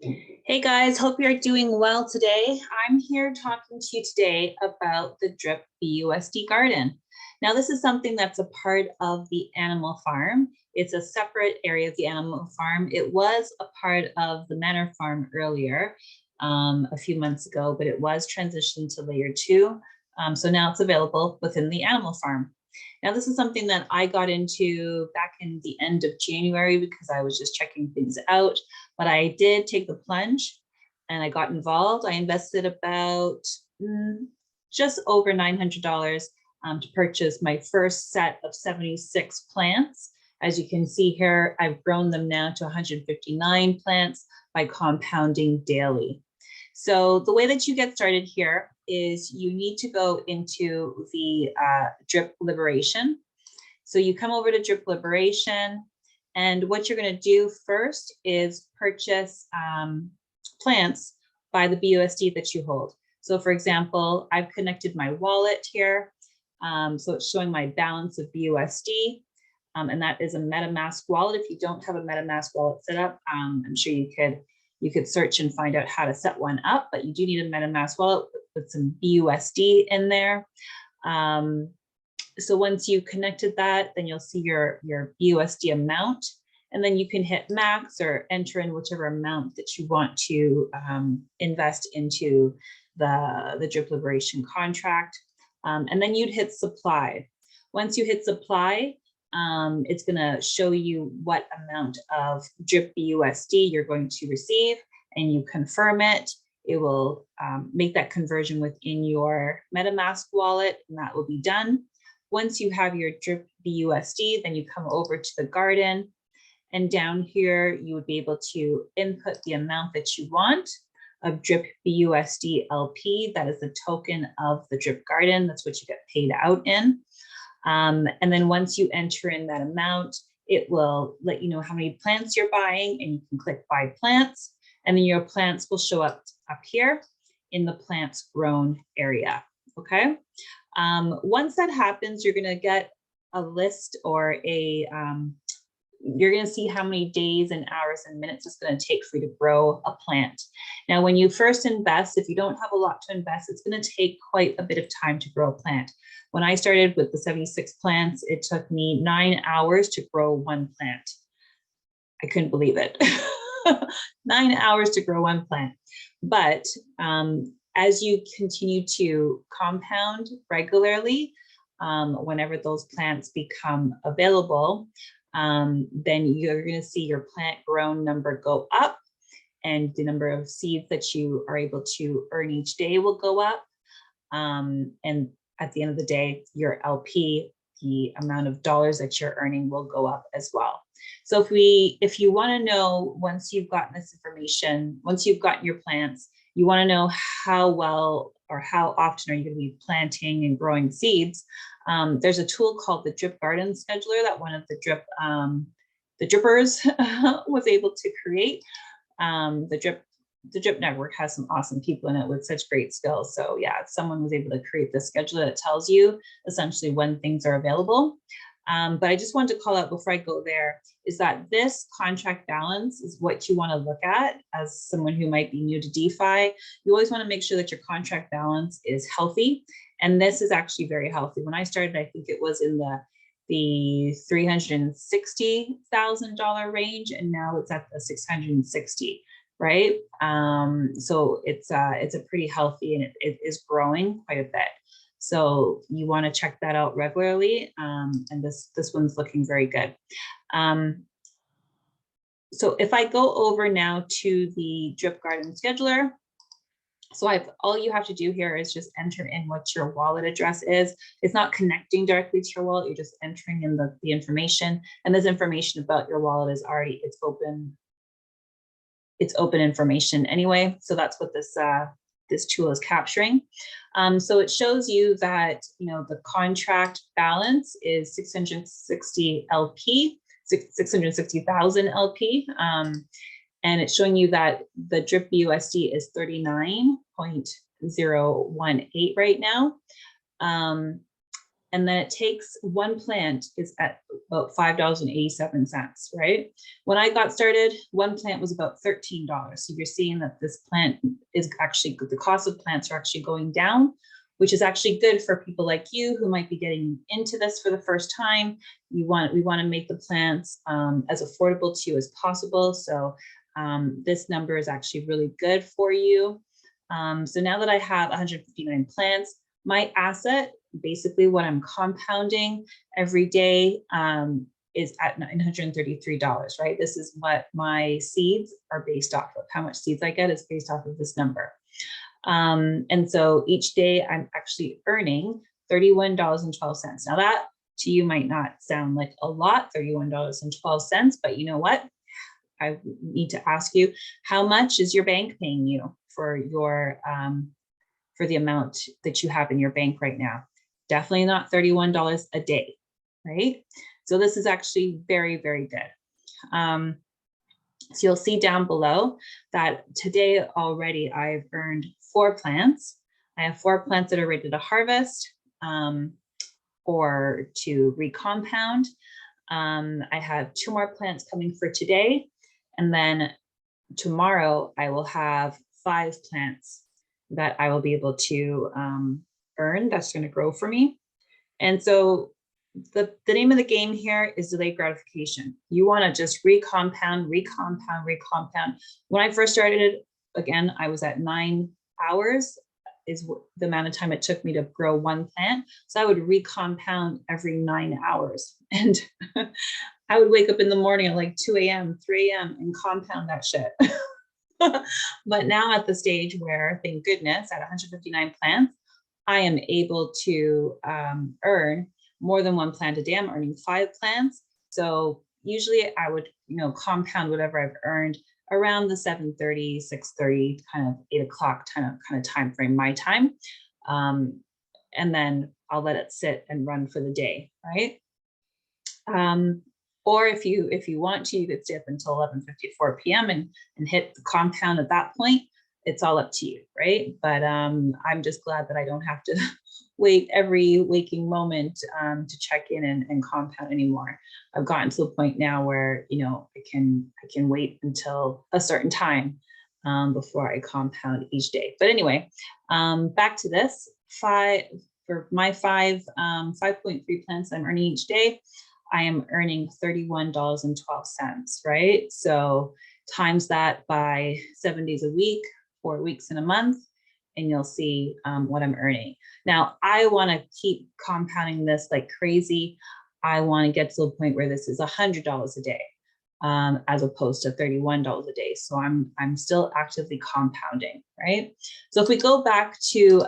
Hey guys, hope you're doing well today. I'm here talking to you today about the drip BUSD garden. Now, this is something that's a part of the animal farm. It's a separate area of the animal farm. It was a part of the manor farm earlier, a few months ago, but it was transitioned to layer 2. So now it's available within the animal farm. Now, this is something that I got into back in the end of January because I was just checking things out, but I did take the plunge and I got involved. I invested about just over $900 to purchase my first set of 76 plants. As you can see here, I've grown them now to 159 plants by compounding daily. So the way that you get started here is you need to go into the drip liberation. So you come over to drip liberation, and what you're going to do first is purchase plants by the BUSD that you hold. So for example, I've connected my wallet here. So it's showing my balance of BUSD, and that is a MetaMask wallet. If you don't have a MetaMask wallet set up, I'm sure you could search and find out how to set one up, but you do need a MetaMask wallet with some BUSD in there. So once you connected that, then you'll see your BUSD amount, and then you can hit max or enter in whichever amount that you want to invest into the drip liberation contract. And then you'd hit supply. Once you hit supply, it's going to show you what amount of drip BUSD you're going to receive, and you confirm it. It will make that conversion within your MetaMask wallet, and that will be done. Once you have your drip BUSD, then you come over to the garden, and down here you would be able to input the amount that you want of drip BUSD LP. That is the token of the drip garden. That's what you get paid out in. And then once you enter in that amount, it will let you know how many plants you're buying, and you can click buy plants, and then your plants will show up here in the plants grown area. Okay. Once that happens, you're going to get a list or you're going to see how many days and hours and minutes it's going to take for you to grow a plant. Now, when you first invest, if you don't have a lot to invest, it's going to take quite a bit of time to grow a plant. When I started with the 76 plants, it took me 9 hours to grow one plant. I couldn't believe it. 9 hours to grow one plant. But as you continue to compound regularly, whenever those plants become available, then you're going to see your plant grown number go up, and the number of seeds that you are able to earn each day will go up. And at the end of the day, your LP, the amount of dollars that you're earning, will go up as well. So if you want to know, once you've gotten this information, once you've gotten your plants, you want to know how well or how often are you going to be planting and growing seeds. There's a tool called the Drip Garden Scheduler that one of the drippers was able to create. The Drip Network has some awesome people in it with such great skills. So yeah, someone was able to create this scheduler that tells you essentially when things are available. But I just wanted to call out before I go there is that this contract balance is what you want to look at as someone who might be new to DeFi. You always want to make sure that your contract balance is healthy. And this is actually very healthy. When I started, I think it was in the $360,000 range, and now it's at the 660, right? So it's a pretty healthy, and it is growing quite a bit. So you want to check that out regularly. And this one's looking very good. So if I go over now to the Drip Garden Scheduler, so all you have to do here is just enter in what your wallet address is. It's not connecting directly to your wallet. You're just entering in the information, and this information about your wallet is already, it's open information anyway. So that's what this tool is capturing. So it shows you that, the contract balance is 660 LP, 660,000 LP. And it's showing you that the drip BUSD is 39.018 right now. And And then it takes, one plant is at about $5.87, right? When I got started, one plant was about $13. So you're seeing that this plant is actually, the cost of plants are actually going down, which is actually good for people like you who might be getting into this for the first time. We want to make the plants as affordable to you as possible. So this number is actually really good for you. So now that I have 159 plants, my asset, basically what I'm compounding every day, is at $933, right? This is what my seeds are based off of. How much seeds I get is based off of this number. And so each day I'm actually earning $31.12. Now that to you might not sound like a lot, $31.12, but you know what? I need to ask you, how much is your bank paying you for your, for the amount that you have in your bank right now? Definitely not $31 a day, right? So this is actually very, very good. So you'll see down below that today already I've earned 4 plants. I have 4 plants that are ready to harvest or to recompound. I have 2 more plants coming for today. And then tomorrow I will have 5 plants that I will be able to earn. That's going to grow for me. And so the name of the game here is delayed gratification. You want to just recompound. When I first started, again, I was at 9 hours is the amount of time it took me to grow 1 plant. So I would recompound every 9 hours. And I would wake up in the morning at like 2 a.m., 3 a.m. and compound that shit. But now at the stage where, thank goodness, at 159 plants, I am able to earn more than 1 plant a day. I'm earning 5 plants. So usually I would, compound whatever I've earned around the 7:30, 6:30, kind of 8 o'clock kind of time frame, my time. And then I'll let it sit and run for the day, right? Or if you want to, you could stay up until 11:54 p.m. and hit the compound at that point. It's all up to you, right? But I'm just glad that I don't have to wait every waking moment to check in and compound anymore. I've gotten to the point now where I can wait until a certain time before I compound each day. But anyway, back to this. For my 5.3 plants I'm earning each day, I am earning $31.12, right? So times that by 7 days a week, 4 weeks in a month, and you'll see what I'm earning. Now, I want to keep compounding this like crazy. I want to get to the point where this is $100 a day, as opposed to $31 a day. So I'm still actively compounding, right? So if we go back to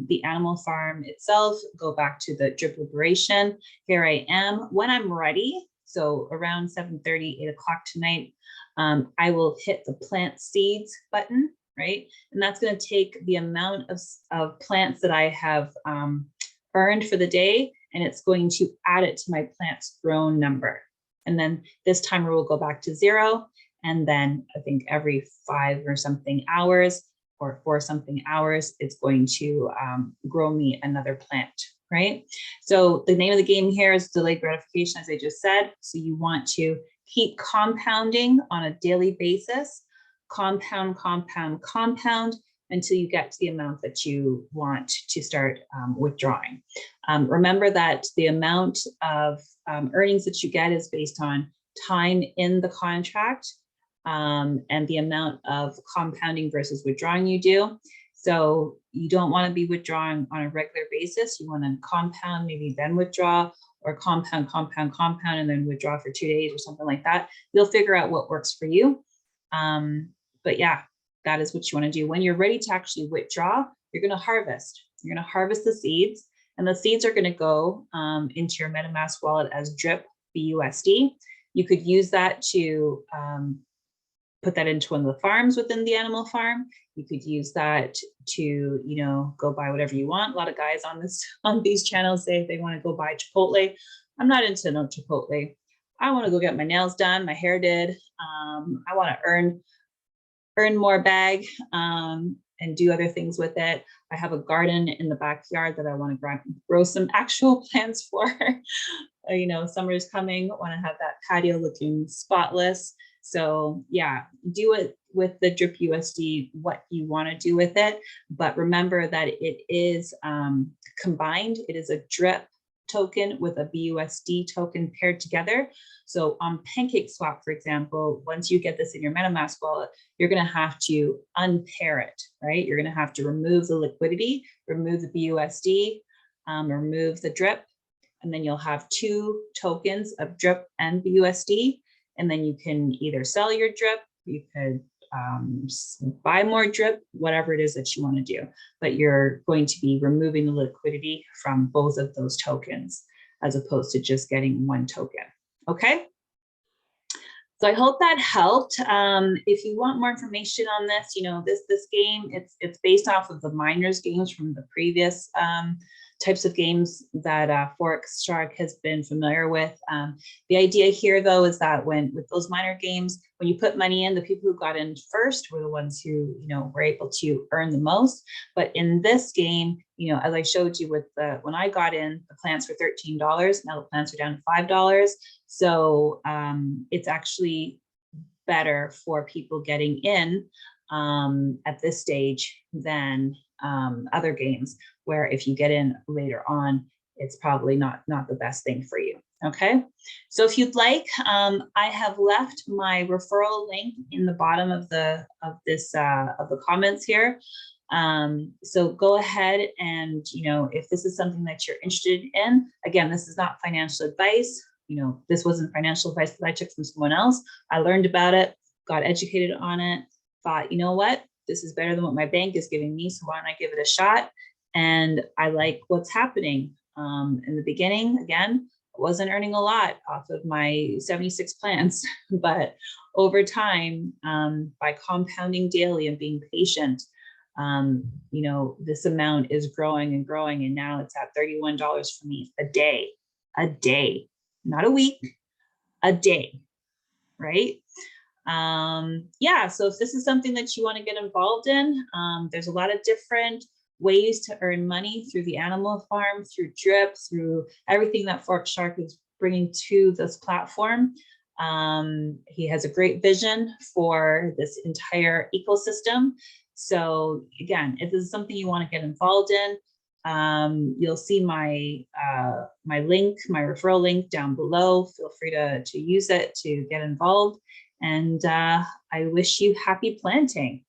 the animal farm itself, go back to the drip liberation, here I am. When I'm ready, so around 7:30, 8 o'clock tonight, I will hit the plant seeds button, right? And that's going to take the amount of plants that I have earned for the day, and it's going to add it to my plants grown number. And then this timer will go back to 0. And then I think every 5 or something hours or 4 something hours, it's going to grow me another plant, right? So the name of the game here is delayed gratification, as I just said. So you want to keep compounding on a daily basis, compound until you get to the amount that you want to start withdrawing. Remember that the amount of earnings that you get is based on time in the contract and the amount of compounding versus withdrawing you do. So you don't want to be withdrawing on a regular basis. You want to compound, maybe then withdraw, or compound, and then withdraw for 2 days or something like that. You'll figure out what works for you. But yeah, that is what you want to do. When you're ready to actually withdraw, you're going to harvest. You're going to harvest the seeds, and the seeds are going to go into your MetaMask wallet as drip BUSD. You could use that to put that into one of the farms within the animal farm. You could use that to, go buy whatever you want. A lot of guys on these channels say they want to go buy Chipotle. I'm not into no Chipotle. I want to go get my nails done, my hair did. I want to earn more bag. and do other things with it. I have a garden in the backyard that I want to grow some actual plants for. You know, summer's coming, want to have that patio looking spotless. So yeah, do it with the drip USD, what you want to do with it. But remember that it is combined. It is a drip token with a BUSD token paired together. So on PancakeSwap, for example, once you get this in your MetaMask wallet, you're going to have to unpair it, right? You're going to have to remove the liquidity, remove the BUSD, remove the drip, and then you'll have two tokens of drip and BUSD. And then you can either sell your drip, you could buy more drip, whatever it is that you want to do, but you're going to be removing the liquidity from both of those tokens as opposed to just getting one token. Okay. So I hope that helped. If you want more information on this, you know, this game, it's based off of the miners games from the previous types of games that Forex Shark has been familiar with. The idea here, though, is that with those miner games, when you put money in, the people who got in first were the ones who, you know, were able to earn the most. But in this game, you know, as I showed you with when I got in, the plants were $13. Now the plants are down to $5. So it's actually better for people getting in at this stage than other games, where if you get in later on, it's probably not the best thing for you. Okay, so if you'd like, I have left my referral link in the bottom of the comments here. So go ahead and, you know, if this is something that you're interested in, again, this is not financial advice. You know, this wasn't financial advice that I took from someone else. I learned about it, got educated on it, thought, you know what, this is better than what my bank is giving me, so why don't I give it a shot? And I like what's happening. In the beginning, again, I wasn't earning a lot off of my 76 plants, but over time, by compounding daily and being patient, you know, this amount is growing and growing, and now it's at $31 for me a day, not a week, a day, right? Yeah, so if this is something that you want to get involved in, there's a lot of different ways to earn money through the animal farm, through drip, through everything that Forex Shark is bringing to this platform. He has a great vision for this entire ecosystem. So again, if this is something you want to get involved in, you'll see my link, my referral link down below. Feel free to use it to get involved. And I wish you happy planting.